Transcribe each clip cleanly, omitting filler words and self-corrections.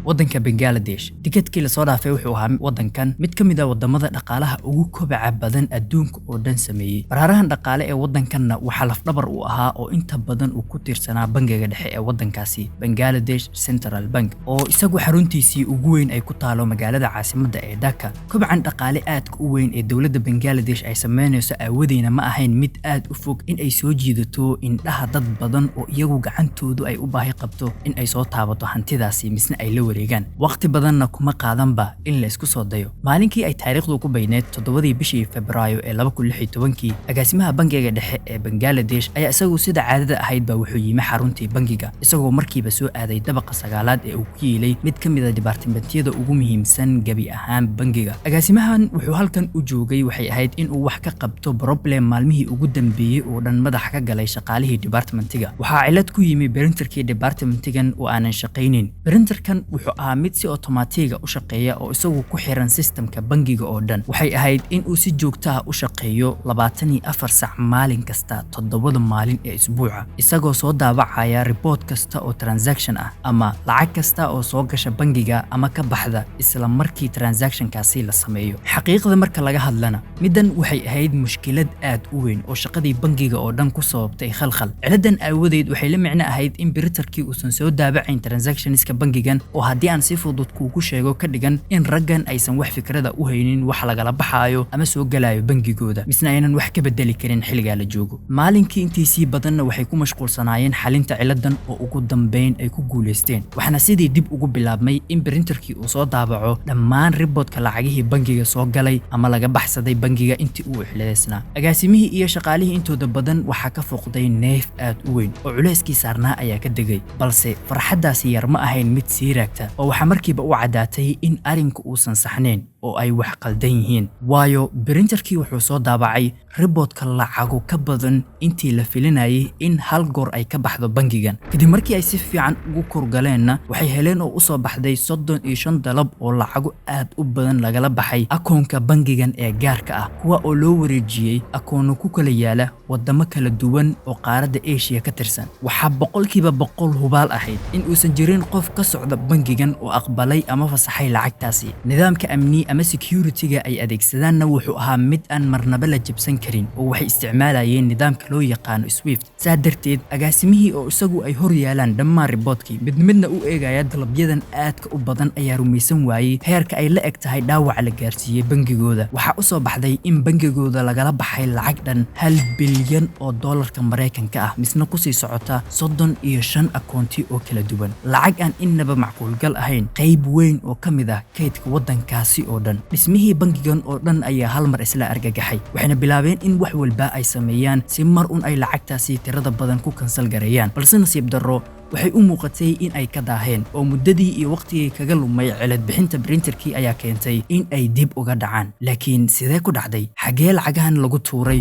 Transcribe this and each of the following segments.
waddanka Bangladesh tikadkii la soo dhaafay wuxuu ahaa waddankan mid ka mid ah wadamada dhaqaalaha ugu kobaca badan adduunka oo dhan sameeyay baraarahan dhaqaale ee waddankanna waxa lafdhabar u ahaa oo inta badan uu ku tiirsanaa bangiga dhexe ee waddankaasi Bangladesh Central Bank oo isagu xaruntiisii ugu weyn ay ku taalo magaalada caasimadda ee Dhaka kobacan dhaqaale aad u weyn ee dawladda Bangladesh ay sameynayso awoodeyna ma ahayn mid aad u fog in ay soo jiidato indhaha dad badan oo iyagu gacantoodu ay u baahi qabto in ay soo taabato hantidaasi misna ay la wareegaan waqti badanna kuma qaadanba in la isku soo dayo maalinkii ay taariikhdu ku bayneed 7 bishii Febraayo ee 2016 agaasimaha bangiga dhexe ee Bangladesh ayaa isagu sida caadada ahayd ba wuxuu yimi xaruntii bangiga isagoo markiiba soo aaday dabaqa sagaalaad ee uu ku yeelay mid ka mid ah departmentiyada ugu muhiimsan gabi ahaan bangiga agaasimahan wuxuu halkan u joogay waxay ahayd in uu wax ka qabto problem maalmihii ugu dambeeyay oo dhan madax ka galay shaqaalihii departmentiga waxa cilad ku yimi printerkii departmentigan oo aanan shaqaynin printerkan wuxuu ahaa mid si automatic u shaqeeya oo isagu ku xiran systemka bangiga oo dhan waxay ahayd in uu si joogto ah u shaqeeyo 24 saac maalin kasta 7 maalin ee isbuuca isagoo soo daabacaya report kasta oo transaction ah ama lacag kasta oo soo gasha bangiga ama ka baxda isla markii transactionkaasi la sameeyo xaqiiqda marka laga hadlana midan waxay ahayd mushkilad aad u weyn oo shaqadii bangiga oo dhan ku sababtay khalkhal ciladan aawadeed waxay la micno ahayd in printerkii uusan soo daabacayn transactionska bangigan oo haddii aan si fudud kuugu sheego ka dhigan in raggan aysan wax fikrada u haynin wax lagala baxaayo ama soo galayo bangigooda misna aynan wax ka bedeli karin xilliga la joogo maalinkii intiisii badanna waxay ku mashquulsanaayeen xalinta ciladan oo ugu dambeyn ay ku guuleysteen waxaana sidii dib ugu bilaabmay in printerkii uu soo daabaco dhammaan reportka lacagihii bangiga soo galay ama laga baxsaday bangiga intii uu xileysnaa agaasimihii iyo shaqaalihii intooda badan waxa ka foqday neef aad u weyn oo culeyskii saarnaa ayaa ka degay balse farxadaasi yar ma ahayn mid sii raagta oo waxa markiiba u cadaatay in arinku uusan saxnayn oo ay wax qaldan yihiin waayo printerkii wuxuu soo daabacay reportka lacago ka badan intii la filinayay in hal goor ay ka baxdo bangigan kadib markii ay si fiican ugu korgaleenna waxay heleen oo u soo baxday 35 dalab oo lacago aad u badan lagala baxay akoonka bangigan ee gaarka ah kuwa oo loo wareejiyay akoonno ku kala yaala wadamo kala duwan oo qaaradda Asia ka tirsan waxa boqolkiiba boqol hubaal ahayd in uusan jirin qof ka socda bangigan oo aqbalay ama fasaxay lacagtaasi nidaamka amni ama security-ga ay adeegsadaanna wuxuu ahaa mid aan marnaba la jabsan karin oo waxay isticmaalayeen nidaamka loo yaqaan Swift saadarteed agaasimihii oo isagu ay hor yaalaan dhammaan reportkii midna u eegaya dalabyadan aadka u badan ayaa rumaysan waayay heerka ay la eg tahay dhaawac la gaarsiiyay bangigooda waxa u soo baxday in bangigooda lagala baxay lacag dhan 1 bilyan oo dollarka Mareykanka ah misna ku sii socota 35 akoonti oo kala duwan lacag aan innaba macquul gal ahayn qayb weyn oo kamid ah kaydka waddankaasi oo dhan dhismihii bangigan oo dhan ayaa hal mar isla argagaxay waxayna bilaabeen in wax walba ay sameeyaan si mar un ay lacagtaasi tirada badan ku kansal gareeyaan balse nasiib darro waxay u muuqatay in ay ka daaheen oo muddadii iyo waqtigii kaga lumay cilad bixinta printerkii ayaa keentay in ay dib uga dhacaan laakiin sidee ku dhacday xagee lacagahan lagu tuuray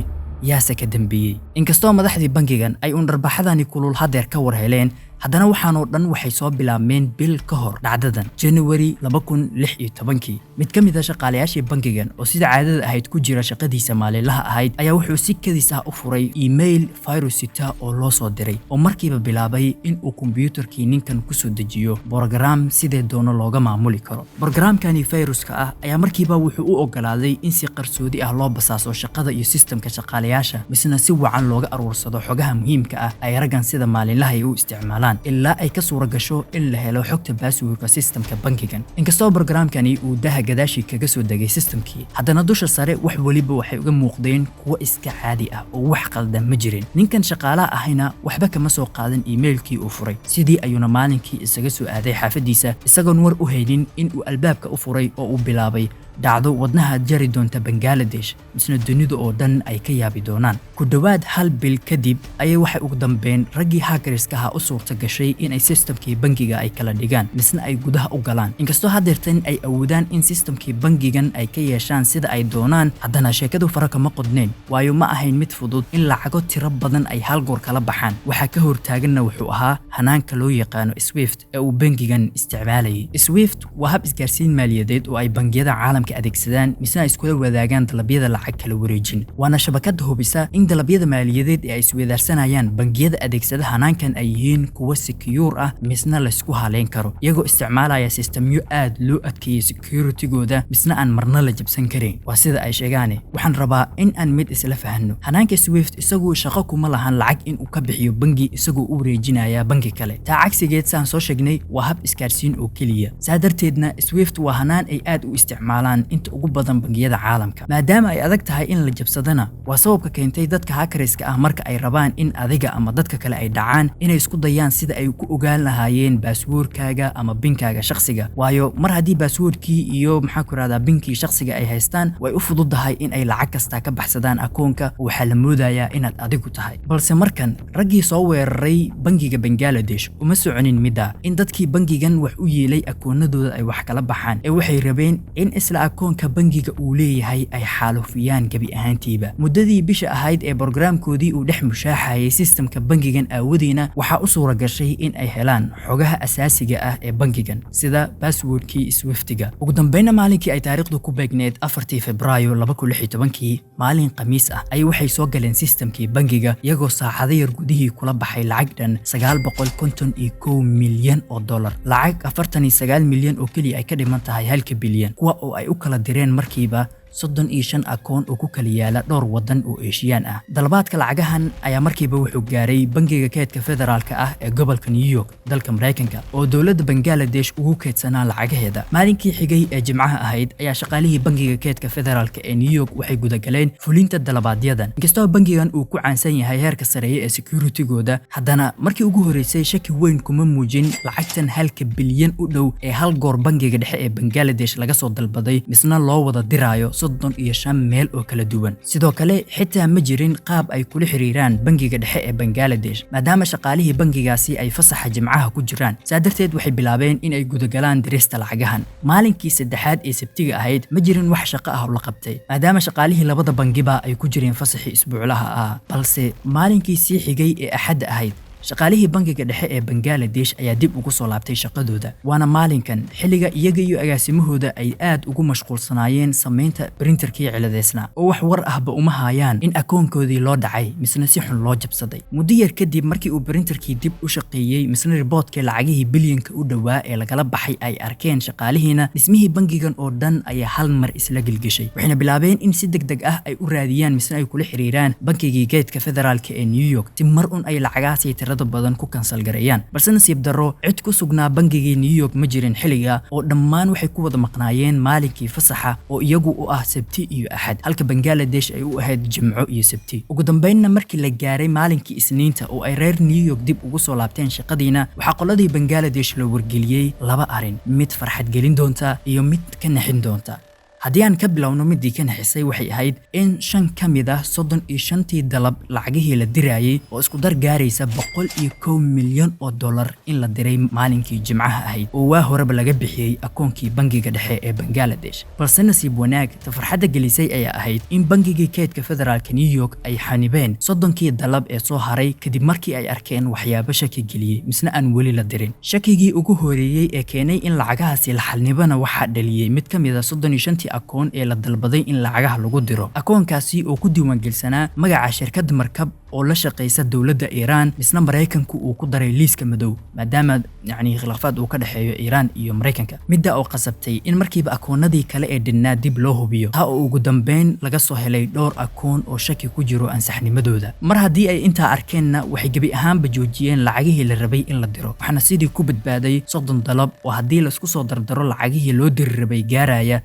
yaase ka dambeeyay inkastoo madaxdii bangigan ay dharbaaxadani kulul hadeer ka war heleen haddana waxaanoo dhan waxay soo bilaabmeen bil ka hor dhacdadan January 2016 mid ka mid ah shaqaalayaashii bangigan oo sida caadada ahayd ku jira shaqadiisa maalinlaha ahayd ayaa wuxuu si kadis ah u furay email virus sita oo loo soo diray oo markiiba bilaabay in uu kombiyuutarkii ninkan ku soo dejiyo program sidee doono looga maamuli karo programkani viruska ah ayaa markiiba wuxuu u ogolaaday in si qarsoodi ah loo basaaso shaqada iyo systemka shaqaalayaasha misna si wacan looga aruursado xogaha muhiimka ah ay raggan sida maalinlaha ay u isticmaalaan ilaa ay ka suura gasho in la helo xogta passwordka systemka bangigan inkastoo programkani uu daha gadaashi kaga soo degay systemkii haddana dusha sare wax waliba waxay uga muuqdeen kuwa iska caadi ah oo wax qaldan ma jirin ninkan shaqaalaha ahina waxba kama soo qaadan emailkii uu furay sidii ayuuna maalinkii isaga soo aaday xaafadiisa isagoon war u haynin in uu albaabka u furay oo uu bilaabay dhacdo wadnaha jari doonta Bangladesh misna dunida oo dhan ay ka yaabi doonaan ku dhawaad hal bil kadib ayay waxay ugu dambeyn raggii hackerska ah u suurta gashay in ay systemkii bangiga ay kala dhigaan misna ay gudaha u galaan inkastoo hadeertan ay awoodaan in systemkii bangigan ay ka yeeshaan sida ay doonaan haddana sheekadu faraka ma qodneen waayo ma ahayn mid fudud in lacago tiro badan ay hal goor kala baxaan waxa ka hortaaganna wuxuu ahaa hanaanka loo yaqaan Swift ee uu bangigan isticmaalayay Swift waa hab isgaarsiin maaliyadeed oo ay bangiyada caalamka kaarka adeegsadaan misna iskula wadaagaan dalabyada lacag kala wareejin waana shabakad hubisa in dalabyada maaliyadeed ee ay isweydaarsanayaan bangiyada adeegsada hanaankan ay yihiin kuwa secure ah misna la isku haleyn karo iyagoo isticmaalaya systemyo aad loo adkeeyay security-gooda misna aan marna la jabsan karin waa sida ay sheegaan waxaan rabaa in aan mid isla fahanno hanaanka Swift isagu shaqo kuma lahan lacag in uu ka bixiyo bangi isagoo u wareejinaya bangi kale taa cagsigeed saan soo sheegnay waa hab iskaarsiin oo kaliya saadarteedna Swift waa hanaan ay aad u isticmaalaan inta ugu badan bangiyada caalamka maadaama ay adag tahay in la jabsadana waa sababka keentay dadka hackerska ah marka ay rabaan in adiga ama dadka kale ay dhacaan inay isku dayaan sida ay ku ogaan lahaayeen passwordkaaga ama binkaaga shakhsiga waayo mar haddii passwordkii iyo maxaa ku raada binkii shakhsiga ay haystaan way u fududahay in ay lacag kasta ka baxsadaan akoonka waxa la moodayaa inaad adigu tahay balse markan raggii soo weeraray bangiga Bangladesh uma soconin midda in dadkii bangigan wax u yeelay akoonadooda ay wax kala baxaan ee waxay rabeen in isla akoonka bangiga uu leeyahay ay xaalufiyaan gabi ahaantiiba muddadii bisha ahayd ee barnaamijkoodii uu dhex mushaaxayay systemka bangigan aawadiina waxa u suura gashay in ay helaan xogaha asaasiga ah ee bangigan sida passwordkii Swiftiga ugu dambeynna maalinkii ay taariikhdu ku beegneed 4 Febraayo 2016 maalin Khamiis ah ay waxay soo galeen systemkii bangiga iyagoo saacado yar gudihii kula baxay lacag dhan 951 milyan oo dollar lacag 49 milyan oo kaliya ay ka dhiman tahay 1 bilyan kuwa oo ay u kala direen markiiba 35 akoon oo ku kala yaala dhowr wadan oo Eeshiyaan ah dalabaadka lacagahan ayaa markiiba wuxuu gaaray bangiga kaydka federaalka ah ee gobolka New York dalka Mareykanka oo dawladda Bangladesh ugu kaydsanaa lacagaheeda maalinkii xigay ee Jimcaha ahayd ayaa shaqaalihii bangiga kaydka federaalka ee New York waxay gudagaleen fulinta dalabaadyada inkastoo bangigan uu ku caansan yahay heerka sareeya ee security-gooda haddana markii ugu horeysay shaki weyn kuma muujin lacagtan 1 bilyan u dhow ee hal goor bangiga dhexe ee Bangladesh laga soo dalbaday misna loo wada diraayo 35 meel oo kala duwan sidoo kale xitaa ma jirin qaab ay kula xiriiraan bangiga dhexe ee Bangladesh maadaama shaqaalihii bangigaasi ay fasaxa Jimcaha ku jiraan saadarteed waxay bilaabeen in ay gudagalaan dirista lacagahan maalinkii saddexaad ee Sabtiga ahayd ma jirin wax shaqo ah oo la qabtay maadaama shaqaalihii labada bangiba ay ku jireen fasaxii isbuuclaha ah balse maalinkii sii xigay ee Axad ahayd shaqaalihii bangiga dhexe ee Bangladesh ayaa dib ugu soo laabtay shaqadooda waana maalinkan xilliga iyaga iyo agaasimahooda ay aad ugu mashquulsanaayeen sameynta printerkii ciladeysna oo wax war ahba uma hayaan in akoonkoodii loo dhacay misna si xun loo jabsaday muddo yar kadib markii uu printerkii dib u shaqeeyay misna reportkii lacagihii bilyanka u dhawaa ee lagala baxay ay arkeen shaqaalihiina dhismihii bangigan oo dhan ayaa hal mar isla gilgishay waxayna bilaabeen in si degdeg ah ay u raadiyaan misna ay kula xiriiraan bankigii kaydka federaalka ee New York si mar un ay lacagaasi badan ku kansal gareeyaan balse nasiib darro cid ku sugnaa bangigii New York ma jirin xilliga oo dhammaan waxay ku wada maqnaayeen maalinkii fasaxa oo iyagu u ah Sabti iyo Axad halka Bangladesh ay u ahayd Jimco iyo Sabti ugu dambeynna markii la gaaray maalinkii Isniinta oo ay reer New York dib ugu soo laabteen shaqadiina waxa qoladii Bangladesh la wargeliyay laba arin mid farxad gelin doonta iyo mid ka naxin doonta haddii aan ka bilowno midii ka naxisay waxay ahayd in 5 kamid ah 35 dalab lacagihii la dirayay oo isku dar gaaraysa 101 milyan oo dollar in la diray maalinkii Jimcaha ahayd oo waa horeba laga bixiyay akoonkii bangiga dhexe ee Bangladesh balse nasiib wanaag farxadda gelisay ayaa ahayd in bangigii kaydka federaalka New York ay xanibeen 30 dalab ee soo haray kadib markii ay arkeen waxyaabo shaki geliyay misna aan weli la dirin shakigii ugu horeeyay ee keenay in lacagahaasi la xalnibana waxa dhaliyay mid kamid ah 35 akoon ee la dalbaday in lacagaha lagu diro akoonkaasi oo ku diiwaangelsanaa magaca shirkad markab oo la shaqeysa dawladda Iran misna Mareykanku uu ku daray liiska madow maadaama khilaafaad uu ka dhaxeeyo Iran iyo Mareykanka midda oo qasabtay in markiiba akoonadii kale ee dhinaa dib loo hubiyo ha oo ugu dambeyn laga soo helay dhowr akoon oo shaki ku jiro ansaxnimadooda mar haddii ay intaa arkeenna waxay gabi ahaanba joojiyeen lacagihii la rabay in la diro waxaana sidii ku badbaaday 30 dalab oo haddii la isku soo dardaro lacagihii loo diri rabay gaaraya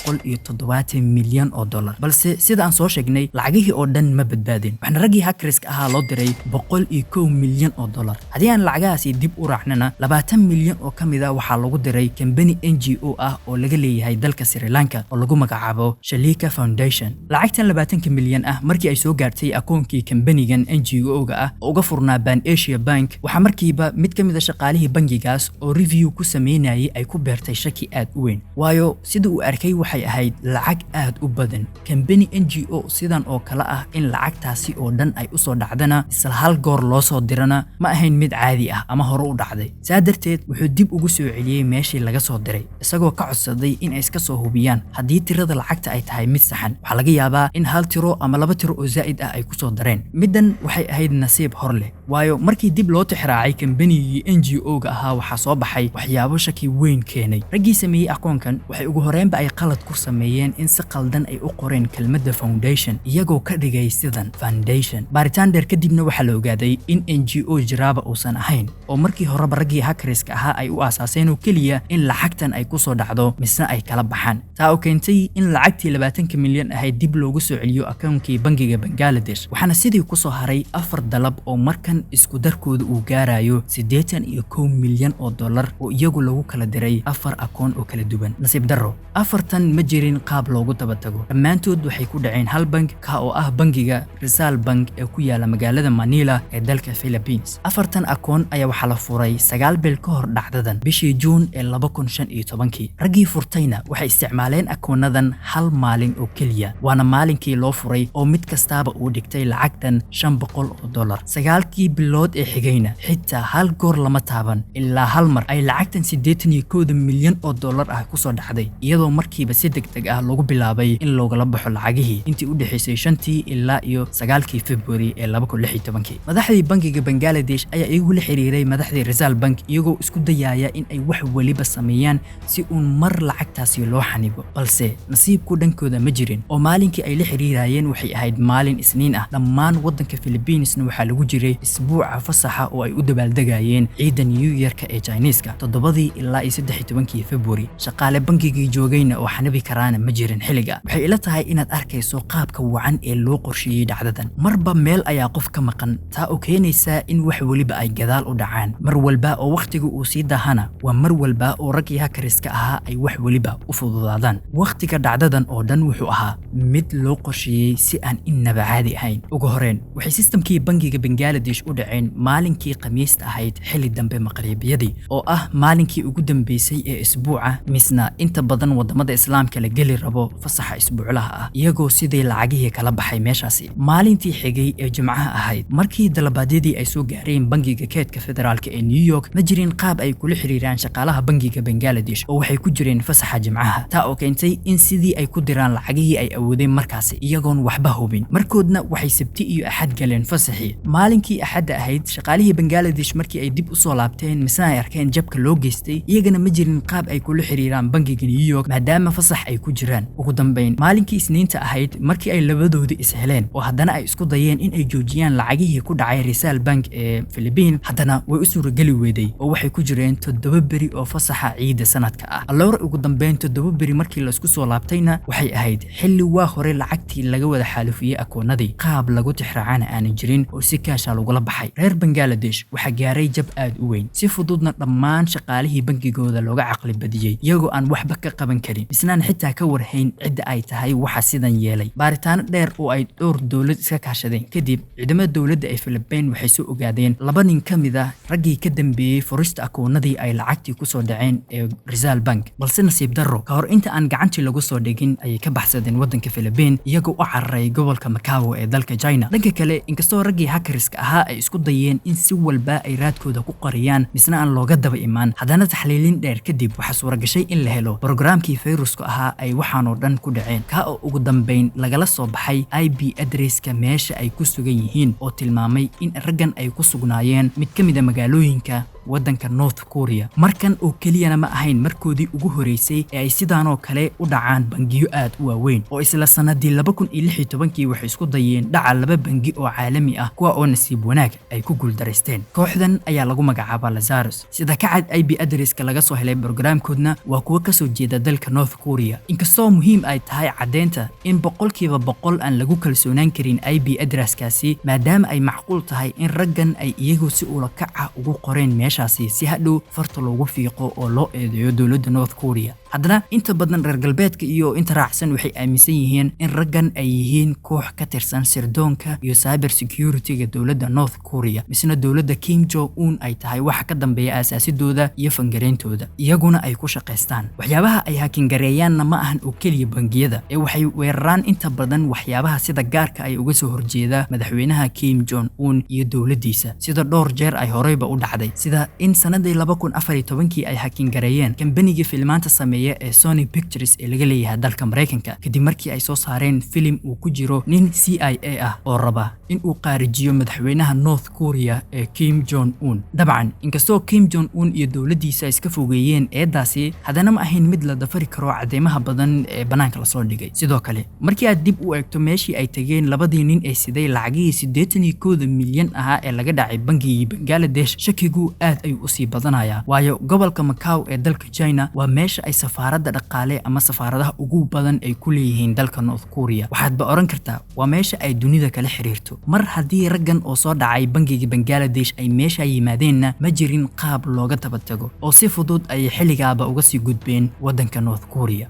870 milyan oo dollar balse sida aan soo sheegnay lacagihii oo dhan ma badbaadin waxna raggii hackerska ahaa loo diray 101 milyan oo dollar haddii aan lacagahaasi dib u raacnana 20 milyan oo kamid ah waxaa lagu diray company NGO ah oo laga leeyahay dalka Sri Lanka oo lagu magacaabo Shalika Foundation lacagtan 20 milyan ah markii ay soo gaartay akoonkii company-gan NGO-ga ah oo uga furnaa Pan Asia Bank waxa markiiba mid kamid ah shaqaalihii bangigaas oo review ku sameynayay ay ku beertay shaki aad u weyn waayo sida uu arkay waxay ahayd lacag aad u badan kambani NGO sidan oo kala ah in lacagtaasi oo dhan ay u soo dhacdana isla hal goor loo soo dirana ma ahayn mid caadi ah ama hore u dhacday saadarteed wuxuu dib ugu soo celiyay meeshii laga soo diray isagoo ka codsaday in ay iska soo hubiyaan haddii tirada lacagta ay tahay mid saxan waxa laga yaabaa in hal tiro ama laba tiro oo zaa'id ah ay ku soo dareen middan waxay ahayd nasiib hor leh waayo markii dib loo tixraacay kambanigii NGO-ga ahaa waxaa soo baxay waxyaabo shaki weyn keenay raggii sameeyey akoonkan waxay ugu horreynba ay qalad ku sameeyeen in si qaldan ay u qoreen kelmadda foundation iyagoo ka dhigay sidan foundation baaritaan dheer kadibna waxaa la ogaaday in NGO jiraaba uusan ahayn oo markii horeba raggii hackerska ahaa ay u aasaaseen oo keliya in lacagtan ay ku soo dhacdo misna ay kala baxaan taa oo keentay in lacagtii 20 milyan ahayd dib loogu soo celiyo akoonkii bangiga Bangladesh waxaana sidii ku soo haray 4 dalab oo markan isku darkooda uu gaarayo 81 milyan oo dollar oo iyagu lagu kala diray 4 akoon oo kala duwan nasiib darro afartan ma jirin qaab loogu daba tago dhammaantood waxay ku dhaceen hal bank ka oo ah bangiga Rizal Bank ee ku yaala magaalada Manila ee dalka Philippines afartan akoon ayaa waxa la furay 9 bil ka hor dhacdadan bishii June ee 2015 raggii furtayna waxay isticmaaleen akoonadan hal maalin oo kaliya waana maalinkii loo furay oo mid kastaaba uu dhigtay lacagtan $500 sagaalkii bilood ee xigayna xitaa hal goor lama taaban ilaa hal mar ay lacagtan 81 milyan oo dollar ah ku soo dhacday iyadoo markiiba si degdeg ah lagu bilaabay in looga baxo lacagihii intii u dhaxaysay 5 ilaa iyo 9 February ee 2016 madaxdii bangiga Bangladesh ayaa iyagu la xiriiray madaxdii Rizal Bank iyagoo isku dayaya in ay wax waliba sameeyaan si uu mar lacagtaasi loo xanibo balse nasiibku dhankooda ma jirin oo maalinkii ay la xiriirayeen waxay ahayd maalin Isniin ah dhammaan wadanka Philippines waxaa lagu jiray isbuuca fasaxa oo ay u dabaaldegayeen ciida New Year-ka ee Chinese-ka 7 ilaa 13 February shaqaale bangiga joogayna oo xanabi karaana ma jirin xiliga waxay ila tahay inaad arkayso qaabka wacan ee loo qorsheeyay dhacdadan marba meel ayaa qof ka maqan taa oo keenaysa in wax waliba ay gadaal u dhacaan mar walba oo waqtiga uu sii dahana waa mar walba oo raggii hackerska ahaa ay wax waliba u fududaadaan waqtiga dhacdadan oo dhan wuxuu ahaa mid loo qorsheeyay si aan innaba caadi ahayn ugu horeen waxay systemkii bangiga Bangladesh u dhaceen maalinkii Khamiista ahayd xilli dambe maqribiyadii oo ah maalinkii ugu dambeysay ee isbuuca misna inta badan wadamada islaamka la geli rabo fasaxa isbuuclaha ah iyagoo sidii lacagihii kala baxay meeshaasi maalintii xigay ee Jimcaha ahayd markii dalabaadyadii ay soo gaareen bangiga keedka federaalka ee New York ma jirin qaab ay kula xiriiraan shaqaalaha bangiga Bangladesh oo waxay ku jireen fasaxa Jimcaha taa oo keentay in sidii ay ku diraan lacagihii ay awoodeen markaasi iyagoon waxba hubin markoodna waxay Sabti iyo Axad galeen fasaxii maalinkii Axad ahayd shaqaalihii Bangladesh markii ay dib u soo laabteen misna ay arkeen jabka loo geystay iyagana ma jirin qaab ay kula xiriiraan bangiga New York maadaama fasax ay ku jiraan ugu dambeyn maalinkii Isniinta ahayd markii ay labadooda is heleen oo haddana ay isku dayeen in ay joojiyaan lacagihii ku dhacay Rizal Bank ee Philippines haddana way u suuragali weeday oo waxay ku jireen 7 beri oo fasaxa ciida sanadka ah alloor ugu dambeyn 7 beri markii la isku soo laabtayna waxay ahayd xilli waa hore lacagtii laga wada xaalufiyay akoonadii qaab lagu tixraacana aan jirin oo si kaasha lagu baxay reer Bangladesh waxa gaaray jab aad u weyn si fududna dhammaan shaqaalihii bangigooda looga caqli badiyay iyagoo aan waxba ka qaban karin isnaan xitaa ka warhayn cidda ay tahay waxa sidan yeelay baaritaan dheer oo ay dhowr dawlad iska kaashadeen kadib ciidamada dawladda ee Philippines waxay soo ogaadeen laba nin kamid ah raggii ka dambeeyay furista akoonadii ay lacagtii ku soo dhaceen ee Rizal Bank balse nasiib darro ka hor inta aan gacantii lagu soo dhigin ayay ka baxsadeen wadanka Philippines iyagoo u cararay gobolka Macau ee dalka China dhanka kale inkastoo raggii hackerska ahaa ay isku dayeen in si walba ay raadkooda ku qariyaan misna aan looga daba imaan haddana taxliilin dheer kadib waxa suura gashay in la helo programkii fayruska ahaa ay waxaan oo dhan ku dhaceen ka oo ugu dambeyn lagala soo baxay IP addresska meesha ay ku sugan yihiin oo tilmaamay in raggan ay ku sugnaayeen mid ka mid ah magaalooyinka wadanka North Korea markan oo keliyana ma ahayn markoodii ugu horeysay ee ay sidaan oo kale u dhacaan bangiyo aad u waaweyn oo isla sanadii 2016 waxay isku dayeen dhaca laba bangi oo caalami ah kuwa oo nasiib wanaag ay ku guuldareysteen kooxdan ayaa lagu magacaabaa Lazarus sida ka cad IP addresska laga soo helay programkoodna waa kuwa ka soo jeeda dalka North Korea inkastoo muhiim ay tahay cadeynta in 100% aan lagu kalsoonaan karin IP addresskaasi maadaama ay macquul tahay in raggan ay iyagu si ula kac ah ugu qoreen meesha si hadhow farta loogu fiiqo oo loo eedeeyo dawladda North Korea haddana inta badan reer galbeedka iyo inta raacsan waxay aaminsan yihiin in raggan ay yihiin koox ka tirsan sirdoonka iyo cyber security-ga dowladda North Korea misna dowladda Kim Jong Un ay tahay waxa ka dambeeya asaasidooda iyo fangareyntooda iyaguna ay ku shaqeystaan waxyaabaha ay hacking gareeyaanna ma ahan oo kaliya bangiyada ee waxay weeraraan inta badan waxyaabaha sida gaarka ay uga soo horjeeda madaxweynaha Kim Jong Un iyo dowladdiisa sida dhowr jeer ay horeyba u dhacday sida in sanadii 2014 ay hacking gareeyeen kambaniga filmaanta sameeya ee Sony Pictures ee laga leeyahay dalka Mareykanka kadib markii ay soo saareen film uu ku jiro nin CIA ah oo raba in uu qaarijiyo madaxweynaha North Korea ee Kim Jong Un dabcan inkastoo Kim Jong Un iyo dowladdiisa iska fogeeyeen eedaasi haddana ma ahayn mid la dafari karo cadeymaha badan ee banaanka la soo dhigay sidoo kale markii aad dib u eegto meeshii ay tageen labadii nin ee siday lacagii 81 milyan ahaa ee laga dhacay bangigii Bangladesh shakigu aad ay u sii badanaya waayo gobolka Macau ee dalka China waa meesha ay safaaradda dhaqaale ama safaaradaha ugu badan ay ku leeyihiin dalka North Korea waxaad ba oran kartaa waa meesha ay dunida kala xiriirto mar haddii raggan oo soo dhacay bangigii Bangladesh ay meesha yimaadeenna ma jirin qaab looga tabatago oo si fudud ay xilligaaba uga sii gudbeen waddanka North Korea